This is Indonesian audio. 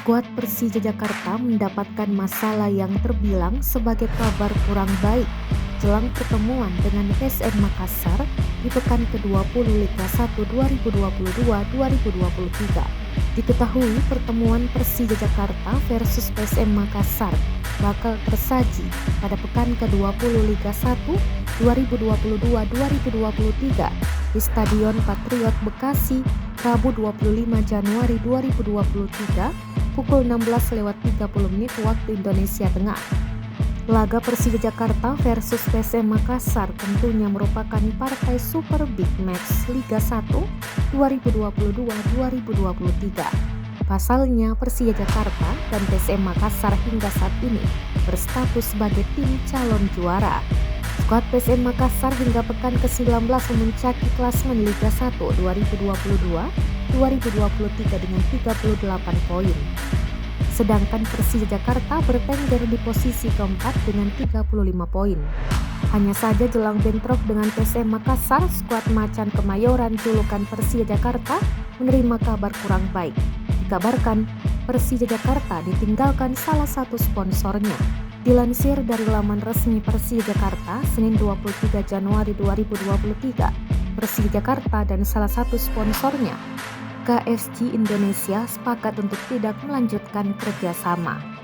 Skuad Persija Jakarta mendapatkan masalah yang terbilang sebagai kabar kurang baik jelang pertemuan dengan PSM Makassar di pekan ke-20 Liga 1 2022-2023. Diketahui pertemuan Persija Jakarta versus PSM Makassar bakal tersaji pada pekan ke-20 Liga 1 2022-2023 di Stadion Patriot Bekasi Rabu 25 Januari 2023 pukul 16.30 waktu Indonesia Tengah. Laga Persija Jakarta versus PSM Makassar tentunya merupakan partai super big match Liga 1 2022-2023. Pasalnya Persija Jakarta dan PSM Makassar hingga saat ini berstatus sebagai tim calon juara. Skuad PSM Makassar hingga pekan ke-19 memuncaki klasemen Liga 1 2022-2023 dengan 38 poin. Sedangkan Persija Jakarta bertengger di posisi keempat dengan 35 poin. Hanya saja jelang bentrok dengan PSM Makassar, skuad Macan Kemayoran julukan Persija Jakarta menerima kabar kurang baik. Dikabarkan Persija Jakarta ditinggalkan salah satu sponsornya. Dilansir dari laman resmi Persija Jakarta, Senin 23 Januari 2023, Persija Jakarta dan salah satu sponsornya, KSG Indonesia, sepakat untuk tidak melanjutkan kerjasama.